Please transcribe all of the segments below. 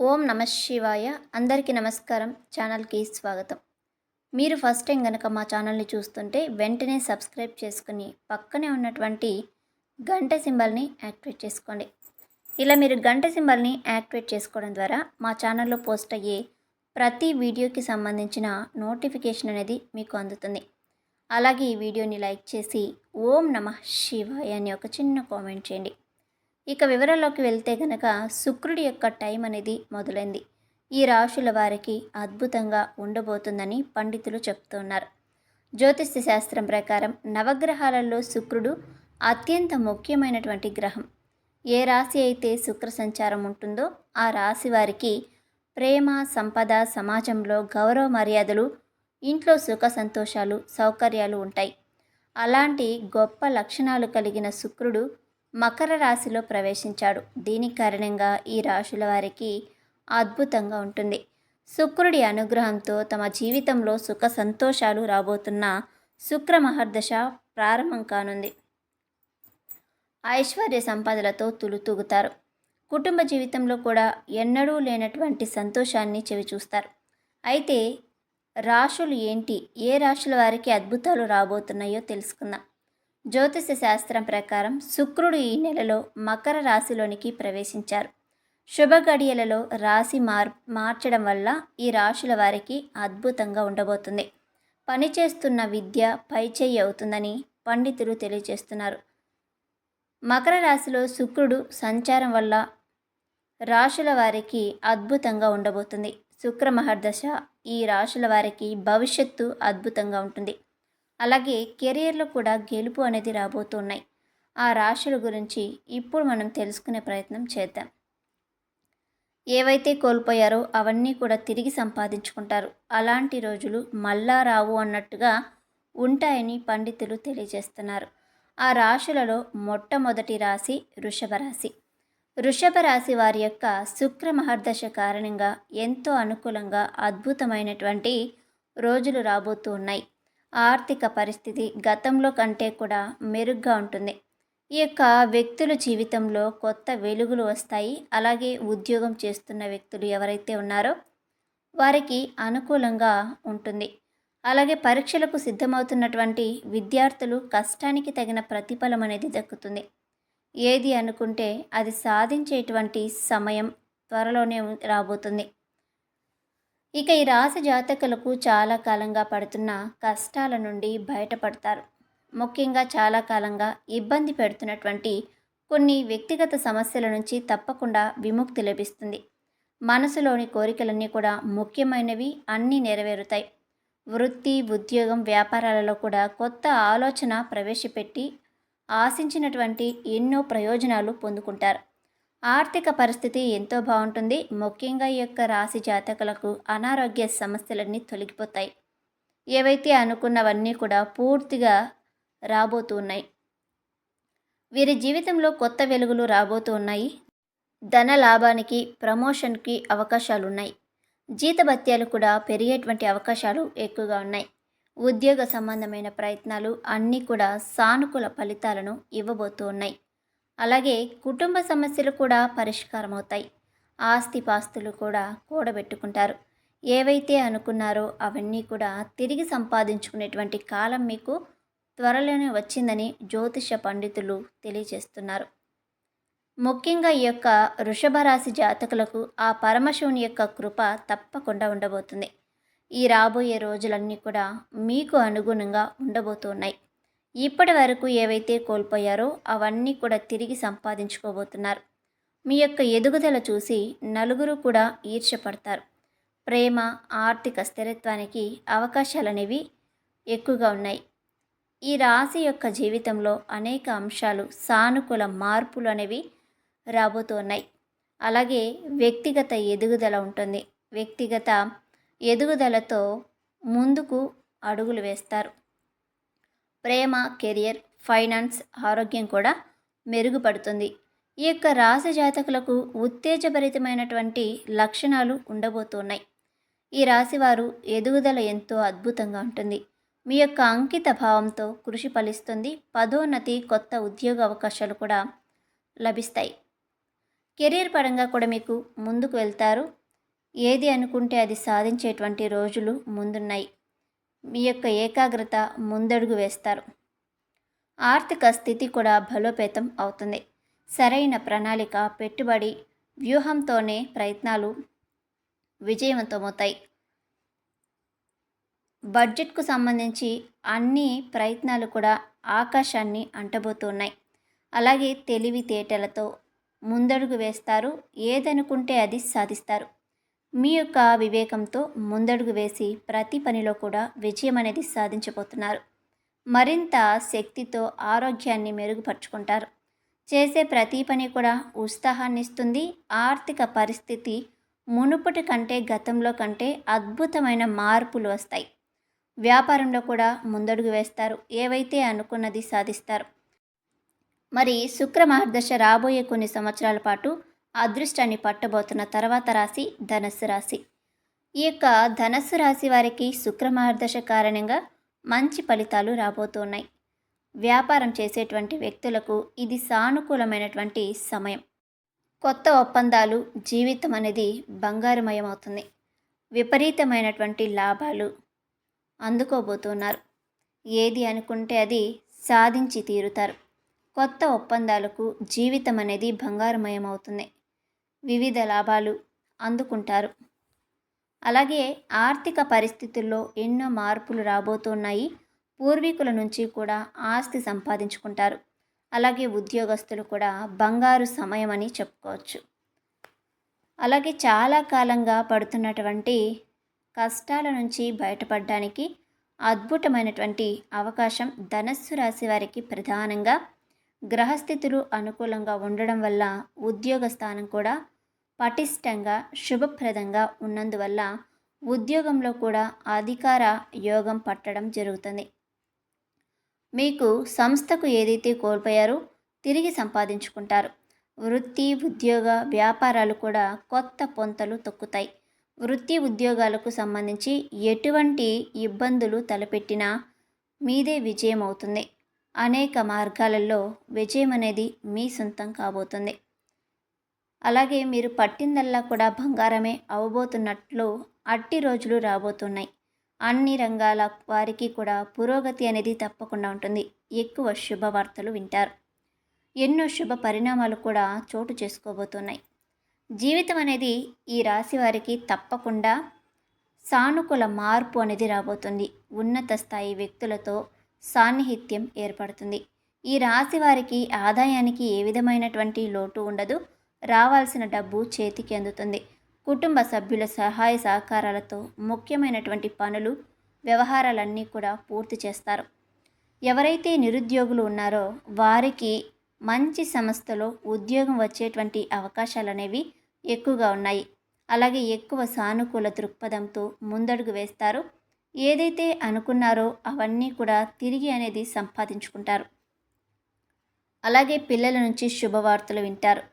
ఓం నమ శివాయ. అందరికీ నమస్కారం. ఛానల్కి స్వాగతం. మీరు ఫస్ట్ టైం కనుక మా ఛానల్ని చూస్తుంటే వెంటనే సబ్స్క్రైబ్ చేసుకుని పక్కనే ఉన్నటువంటి గంట సింబల్ని యాక్టివేట్ చేసుకోండి. ఇలా మీరు గంట సింబల్ని యాక్టివేట్ చేసుకోవడం ద్వారా మా ఛానల్లో పోస్ట్ అయ్యే ప్రతి వీడియోకి సంబంధించిన నోటిఫికేషన్ అనేది మీకు అందుతుంది. అలాగే ఈ వీడియోని లైక్ చేసి ఓం నమ శివాయ అని ఒక చిన్న కామెంట్ చేయండి. ఇక వివరాల్లోకి వెళ్తే గనక శుక్రుడి యొక్క టైం అనేది మొదలైంది. ఈ రాశుల వారికి అద్భుతంగా ఉండబోతుందని పండితులు చెప్తున్నారు. జ్యోతిష్య శాస్త్రం ప్రకారం నవగ్రహాలలో శుక్రుడు అత్యంత ముఖ్యమైనటువంటి గ్రహం. ఏ రాశి అయితే శుక్ర సంచారం ఉంటుందో ఆ రాశి వారికి ప్రేమ, సంపద, సమాజంలో గౌరవ మర్యాదలు, ఇంట్లో సుఖ సంతోషాలు, సౌకర్యాలు ఉంటాయి. అలాంటి గొప్ప లక్షణాలు కలిగిన శుక్రుడు మకర రాశిలో ప్రవేశించాడు. దీని కారణంగా ఈ రాశుల వారికి అద్భుతంగా ఉంటుంది. శుక్రుడి అనుగ్రహంతో తమ జీవితంలో సుఖ సంతోషాలు రాబోతున్న శుక్ర మహర్దశ ప్రారంభం కానుంది. ఐశ్వర్య సంపదలతో తులుతూగుతారు. కుటుంబ జీవితంలో కూడా ఎన్నడూ లేనటువంటి సంతోషాన్ని చవిచూస్తారు. అయితే రాశులు ఏంటి, ఏ రాశుల వారికి అద్భుతాలు రాబోతున్నాయో తెలుసుకుందాం. జ్యోతిష శాస్త్రం ప్రకారం శుక్రుడు ఈ నెలలో మకర రాశిలోనికి ప్రవేశించారు. శుభ గడియలలో రాశి మార్చడం వల్ల ఈ రాశుల వారికి అద్భుతంగా ఉండబోతుంది. పనిచేస్తున్న విద్య పైచేయి అవుతుందని పండితులు తెలియజేస్తున్నారు. మకర రాశిలో శుక్రుడు సంచారం వల్ల రాశుల వారికి అద్భుతంగా ఉండబోతుంది. శుక్ర మహర్దశ ఈ రాశుల వారికి భవిష్యత్తు అద్భుతంగా ఉంటుంది. అలాగే కెరియర్లో కూడా గెలుపు అనేది రాబోతున్నాయి. ఆ రాశుల గురించి ఇప్పుడు మనం తెలుసుకునే ప్రయత్నం చేద్దాం. ఏవైతే కోల్పోయారో అవన్నీ కూడా తిరిగి సంపాదించుకుంటారు. అలాంటి రోజులు మళ్ళా రావు అన్నట్టుగా ఉంటాయని పండితులు తెలియజేస్తున్నారు. ఆ రాశులలో మొట్టమొదటి రాశి వృషభ రాశి. వృషభ రాశి వారి యొక్క శుక్ర మహర్దశ కారణంగా ఎంతో అనుకూలంగా అద్భుతమైనటువంటి రోజులు రాబోతూ ఉన్నాయి. ఆర్థిక పరిస్థితి గతంలో కంటే కూడా మెరుగ్గా ఉంటుంది. ఈ యొక్క వ్యక్తుల జీవితంలో కొత్త వెలుగులు వస్తాయి. అలాగే ఉద్యోగం చేస్తున్న వ్యక్తులు ఎవరైతే ఉన్నారో వారికి అనుకూలంగా ఉంటుంది. అలాగే పరీక్షలకు సిద్ధమవుతున్నటువంటి విద్యార్థులు కష్టానికి తగిన ప్రతిఫలం అనేది దక్కుతుంది. ఏది అనుకుంటే అది సాధించేటువంటి సమయం త్వరలోనే రాబోతుంది. ఇక ఈ రాశి జాతకులకు చాలా కాలంగా పడుతున్న కష్టాల నుండి బయటపడతారు. ముఖ్యంగా చాలా కాలంగా ఇబ్బంది పెడుతున్నటువంటి కొన్ని వ్యక్తిగత సమస్యల నుంచి తప్పకుండా విముక్తి లభిస్తుంది. మనసులోని కోరికలన్నీ కూడా ముఖ్యమైనవి అన్నీ నెరవేరుతాయి. వృత్తి, ఉద్యోగం, వ్యాపారాలలో కూడా కొత్త ఆలోచన ప్రవేశపెట్టి ఆశించినటువంటి ఎన్నో ప్రయోజనాలు పొందుకుంటారు. ఆర్థిక పరిస్థితి ఎంతో బాగుంటుంది. ముఖ్యంగా ఈ యొక్క రాశి జాతకులకు అనారోగ్య సమస్యలన్నీ తొలగిపోతాయి. ఏవైతే అనుకున్నవన్నీ కూడా పూర్తిగా రాబోతూ ఉన్నాయి. వీరి జీవితంలో కొత్త వెలుగులు రాబోతూ ఉన్నాయి. ధన లాభానికి, ప్రమోషన్కి అవకాశాలు ఉన్నాయి. జీతభత్యాలు కూడా పెరిగేటువంటి అవకాశాలు ఎక్కువగా ఉన్నాయి. ఉద్యోగ సంబంధమైన ప్రయత్నాలు అన్నీ కూడా సానుకూల ఫలితాలను ఇవ్వబోతూ ఉన్నాయి. అలాగే కుటుంబ సమస్యలు కూడా పరిష్కారం అవుతాయి. ఆస్తిపాస్తులు కూడా కూడబెట్టుకుంటారు. ఏవైతే అనుకున్నారో అవన్నీ కూడా తిరిగి సంపాదించుకునేటువంటి కాలం మీకు త్వరలోనే వచ్చిందని జ్యోతిష పండితులు తెలియజేస్తున్నారు. ముఖ్యంగా ఈ యొక్క వృషభ రాశి జాతకులకు ఆ పరమశివుని యొక్క కృప తప్పకుండా ఉండబోతుంది. ఈ రాబోయే రోజులన్నీ కూడా మీకు అనుగుణంగా ఉండబోతున్నాయి. ఇప్పటి వరకు ఏవైతే కోల్పోయారో అవన్నీ కూడా తిరిగి సంపాదించుకోబోతున్నారు. మీ యొక్క ఎదుగుదల చూసి నలుగురు కూడా ఈర్ష్యపడతారు. ప్రేమ, ఆర్థిక స్థిరత్వానికి అవకాశాలు అనేవి ఎక్కువగా ఉన్నాయి. ఈ రాశి యొక్క జీవితంలో అనేక అంశాలు, సానుకూల మార్పులు అనేవి రాబోతున్నాయి. అలాగే వ్యక్తిగత ఎదుగుదల ఉంటుంది. వ్యక్తిగత ఎదుగుదలతో ముందుకు అడుగులు వేస్తారు. ప్రేమ, కెరియర్, ఫైనాన్స్, ఆరోగ్యం కూడా మెరుగుపడుతుంది. ఈ యొక్క రాశి జాతకులకు ఉత్తేజభరితమైనటువంటి లక్షణాలు ఉండబోతున్నాయి. ఈ రాశివారు ఎదుగుదల ఎంతో అద్భుతంగా ఉంటుంది. మీ యొక్క అంకిత భావంతో కృషి ఫలిస్తుంది. పదోన్నతి, కొత్త ఉద్యోగ అవకాశాలు కూడా లభిస్తాయి. కెరీర్ పరంగా కూడా మీకు ముందుకు వెళ్తారు. ఏది అనుకుంటే అది సాధించేటువంటి రోజులు ముందున్నాయి. మీ యొక్క ఏకాగ్రత ముందడుగు వేస్తారు. ఆర్థిక స్థితి కూడా బలోపేతం అవుతుంది. సరైన ప్రణాళిక, పెట్టుబడి వ్యూహంతోనే ప్రయత్నాలు విజయవంతమవుతాయి. బడ్జెట్కు సంబంధించి అన్ని ప్రయత్నాలు కూడా ఆకాశాన్ని అంటబోతున్నాయి. అలాగే తెలివితేటలతో ముందడుగు వేస్తారు. ఏదనుకుంటే అది సాధిస్తారు. మీ యొక్క వివేకంతో ముందడుగు వేసి ప్రతి పనిలో కూడా విజయం అనేది సాధించబోతున్నారు. మరింత శక్తితో ఆరోగ్యాన్ని మెరుగుపరుచుకుంటారు. చేసే ప్రతి పని కూడా ఉత్సాహాన్ని ఇస్తుంది. ఆర్థిక పరిస్థితి మునుపటి కంటే గతంలో కంటే అద్భుతమైన మార్పులు వస్తాయి. వ్యాపారంలో కూడా ముందడుగు వేస్తారు. ఏవైతే అనుకున్నది సాధిస్తారు. మరి శుక్ర మహర్దశ రాబోయే కొన్ని సంవత్సరాల పాటు అదృష్టాన్ని పట్టబోతున్న తర్వాత రాశి ధనస్సు రాశి. ఈ యొక్క ధనస్సు రాశి వారికి శుక్ర మహర్దశ కారణంగా మంచి ఫలితాలు రాబోతున్నాయి. వ్యాపారం చేసేటువంటి వ్యక్తులకు ఇది సానుకూలమైనటువంటి సమయం. కొత్త ఒప్పందాలు, జీవితం అనేది బంగారుమయం అవుతుంది. విపరీతమైనటువంటి లాభాలు అందుకోబోతున్నారు. ఏది అనుకుంటే అది సాధించి తీరుతారు. కొత్త ఒప్పందాలకు జీవితం అనేది బంగారుమయం అవుతుంది. వివిధ లాభాలు అందుకుంటారు. అలాగే ఆర్థిక పరిస్థితుల్లో ఎన్నో మార్పులు రాబోతున్నాయి. పూర్వీకుల నుంచి కూడా ఆస్తి సంపాదించుకుంటారు. అలాగే ఉద్యోగస్తులు కూడా బంగారు సమయం అని చెప్పుకోవచ్చు. అలాగే చాలా కాలంగా పడుతున్నటువంటి కష్టాల నుంచి బయటపడడానికి అద్భుతమైనటువంటి అవకాశం ధనస్సు రాశి వారికి ప్రధానంగా గ్రహస్థితులు అనుకూలంగా ఉండడం వల్ల ఉద్యోగ స్థానం కూడా పటిష్టంగా శుభప్రదంగా ఉన్నందువల్ల ఉద్యోగంలో కూడా అధికార యోగం పట్టడం జరుగుతుంది. మీకు సంస్థకు ఏదైతే కోల్పోయారో తిరిగి సంపాదించుకుంటారు. వృత్తి, ఉద్యోగ, వ్యాపారాలు కూడా కొత్త పొంతలు తొక్కుతాయి. వృత్తి ఉద్యోగాలకు సంబంధించి ఎటువంటి ఇబ్బందులు తలపెట్టినా మీదే విజయం అవుతుంది. అనేక మార్గాలలో విజయం అనేది మీ సొంతం కాబోతుంది. అలాగే మీరు పట్టిందల్లా కూడా బంగారమే అవబోతున్నట్లు అట్టి రోజులు రాబోతున్నాయి. అన్ని రంగాల వారికి కూడా పురోగతి అనేది తప్పకుండా ఉంటుంది. ఎక్కువ శుభవార్తలు వింటారు. ఎన్నో శుభ పరిణామాలు కూడా చోటు చేసుకోబోతున్నాయి. జీవితం అనేది ఈ రాశి వారికి తప్పకుండా సానుకూల మార్పు అనేది రాబోతుంది. ఉన్నత స్థాయి వ్యక్తులతో సాన్నిహిత్యం ఏర్పడుతుంది. ఈ రాశి వారికి ఆదాయానికి ఏ విధమైనటువంటి లోటు ఉండదు. రావాల్సిన డబ్బు చేతికి అందుతుంది. కుటుంబ సభ్యుల సహాయ సహకారాలతో ముఖ్యమైనటువంటి పనులు, వ్యవహారాలన్నీ కూడా పూర్తి చేస్తారు. ఎవరైతే నిరుద్యోగులు ఉన్నారో వారికి మంచి సంస్థలో ఉద్యోగం వచ్చేటువంటి అవకాశాలు అనేవి ఎక్కువగా ఉన్నాయి. అలాగే ఎక్కువ సానుకూల దృక్పథంతో ముందడుగు వేస్తారు. ఏదైతే అనుకున్నారో అవన్నీ కూడా తిరిగి అనేది సంపాదించుకుంటారు. అలాగే పిల్లల నుంచి శుభవార్తలు వింటారు.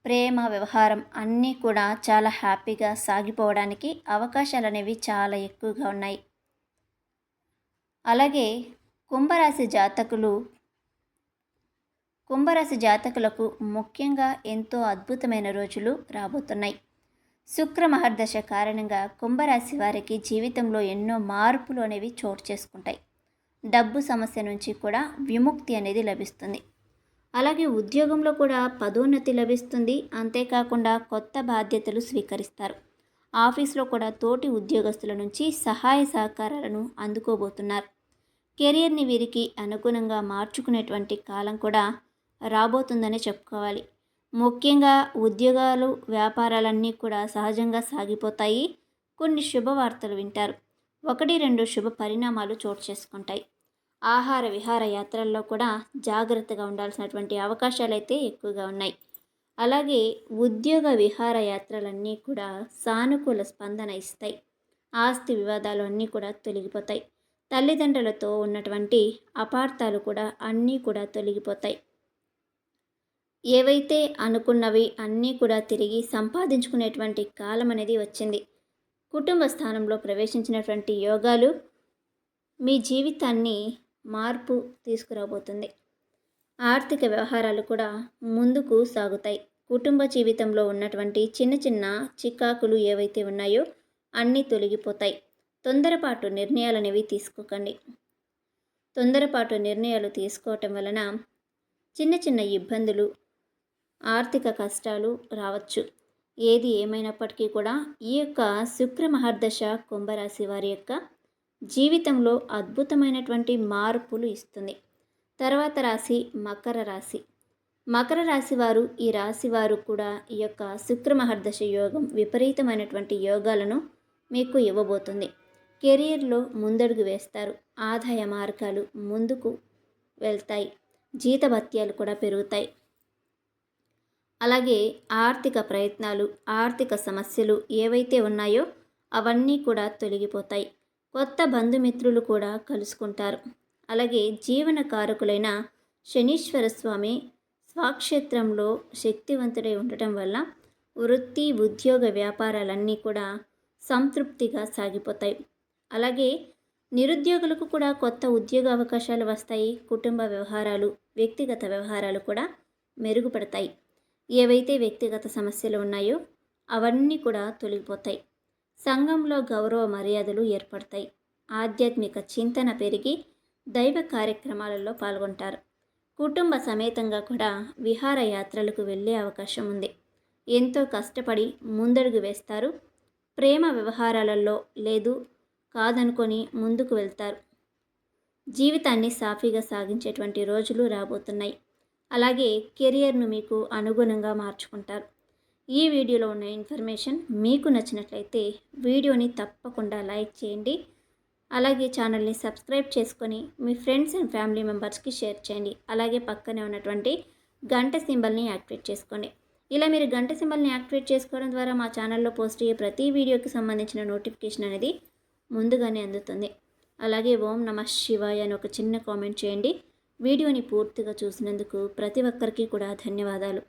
ప్రేమ, వ్యవహారం అన్నీ కూడా చాలా హ్యాపీగా సాగిపోవడానికి అవకాశాలు అనేవి చాలా ఎక్కువగా ఉన్నాయి. అలాగే కుంభరాశి జాతకులకు ముఖ్యంగా ఎంతో అద్భుతమైన రోజులు రాబోతున్నాయి. శుక్ర మహర్దశ కారణంగా కుంభరాశి వారికి జీవితంలో ఎన్నో మార్పులు అనేవి చోటు చేసుకుంటాయి. డబ్బు సమస్య నుంచి కూడా విముక్తి అనేది లభిస్తుంది. అలాగే ఉద్యోగంలో కూడా పదోన్నతి లభిస్తుంది. అంతేకాకుండా కొత్త బాధ్యతలు స్వీకరిస్తారు. ఆఫీస్లో కూడా తోటి ఉద్యోగస్తుల నుంచి సహాయ సహకారాలను అందుకోబోతున్నారు. కెరియర్ని వీరికి అనుగుణంగా మార్చుకునేటువంటి కాలం కూడా రాబోతుందని చెప్పుకోవాలి. ముఖ్యంగా ఉద్యోగాలు, వ్యాపారాలన్నీ కూడా సహజంగా సాగిపోతాయి. కొన్ని శుభవార్తలు వింటారు. 1-2 శుభ పరిణామాలు చోటు చేసుకుంటాయి. ఆహార విహార యాత్రల్లో కూడా జాగ్రత్తగా ఉండాల్సినటువంటి అవకాశాలు అయితే ఎక్కువగా ఉన్నాయి. అలాగే ఉద్యోగ విహార యాత్రలన్నీ కూడా సానుకూల స్పందన ఇస్తాయి. ఆస్తి వివాదాలు అన్నీ కూడా తొలగిపోతాయి. తల్లిదండ్రులతో ఉన్నటువంటి అపార్థాలు కూడా అన్నీ కూడా తొలగిపోతాయి. ఏవైతే అనుకున్నవి అన్నీ కూడా తిరిగి సంపాదించుకునేటువంటి కాలం అనేది వచ్చింది. కుటుంబ స్థానంలో ప్రవేశించినటువంటి యోగాలు మీ జీవితాన్ని మార్పు తీసుకురాబోతుంది. ఆర్థిక వ్యవహారాలు కూడా ముందుకు సాగుతాయి. కుటుంబ జీవితంలో ఉన్నటువంటి చిన్న చిన్న చికాకులు ఏవైతే ఉన్నాయో అన్నీ తొలగిపోతాయి. తొందరపాటు నిర్ణయాలనేవి తీసుకోకండి. తొందరపాటు నిర్ణయాలు తీసుకోవటం వలన చిన్న చిన్న ఇబ్బందులు, ఆర్థిక కష్టాలు రావచ్చు. ఏది ఏమైనప్పటికీ కూడా ఈ యొక్క శుక్ర మహర్దశ కుంభరాశి వారి యొక్క జీవితంలో అద్భుతమైనటువంటి మార్పులు ఇస్తుంది. తర్వాత రాశి మకర రాశి. మకర రాశి వారు, ఈ రాశి వారు కూడా ఈ యొక్క శుక్ర మహర్దశ యోగం విపరీతమైనటువంటి యోగాలను మీకు ఇవ్వబోతుంది. కెరీర్లో ముందడుగు వేస్తారు. ఆదాయ మార్గాలు ముందుకు వెళ్తాయి. జీతభత్యాలు కూడా పెరుగుతాయి. అలాగే ఆర్థిక ప్రయత్నాలు, ఆర్థిక సమస్యలు ఏవైతే ఉన్నాయో అవన్నీ కూడా తొలగిపోతాయి. కొత్త బంధుమిత్రులు కూడా కలుసుకుంటారు. అలాగే జీవన కారకులైన శనీశ్వర స్వామి స్వక్షేత్రంలో శక్తివంతుడై ఉండటం వల్ల వృత్తి, ఉద్యోగ, వ్యాపారాలన్నీ కూడా సంతృప్తిగా సాగిపోతాయి. అలాగే నిరుద్యోగులకు కూడా కొత్త ఉద్యోగ అవకాశాలు వస్తాయి. కుటుంబ వ్యవహారాలు, వ్యక్తిగత వ్యవహారాలు కూడా మెరుగుపడతాయి. ఏవైతే వ్యక్తిగత సమస్యలు ఉన్నాయో అవన్నీ కూడా తొలగిపోతాయి. సంఘంలో గౌరవ మర్యాదలు ఏర్పడతాయి. ఆధ్యాత్మిక చింతన పెరిగి దైవ కార్యక్రమాలలో పాల్గొంటారు. కుటుంబ సమేతంగా కూడా విహారయాత్రలకు వెళ్ళే అవకాశం ఉంది. ఎంతో కష్టపడి ముందడుగు వేస్తారు. ప్రేమ వ్యవహారాలలో లేదు కాదనుకొని ముందుకు వెళ్తారు. జీవితాన్ని సాఫీగా సాగించేటువంటి రోజులు రాబోతున్నాయి. అలాగే కెరియర్ను మీకు అనుగుణంగా మార్చుకుంటారు. ఈ వీడియోలో ఉన్న ఇన్ఫర్మేషన్ మీకు నచ్చినట్లయితే వీడియోని తప్పకుండా లైక్ చేయండి. అలాగే ఛానల్ని సబ్స్క్రైబ్ చేసుకొని మీ ఫ్రెండ్స్ అండ్ ఫ్యామిలీ మెంబర్స్కి షేర్ చేయండి. అలాగే పక్కనే ఉన్నటువంటి గంట సింబల్ని యాక్టివేట్ చేసుకోండి. ఇలా మీరు గంట సింబల్ని యాక్టివేట్ చేసుకోవడం ద్వారా మా ఛానల్లో పోస్ట్ అయ్యే ప్రతి వీడియోకి సంబంధించిన నోటిఫికేషన్ అనేది ముందుగానే అందుతుంది. అలాగే ఓం నమః శివాయ అని ఒక చిన్న కామెంట్ చేయండి. వీడియోని పూర్తిగా చూసినందుకు ప్రతి ఒక్కరికి కూడా ధన్యవాదాలు.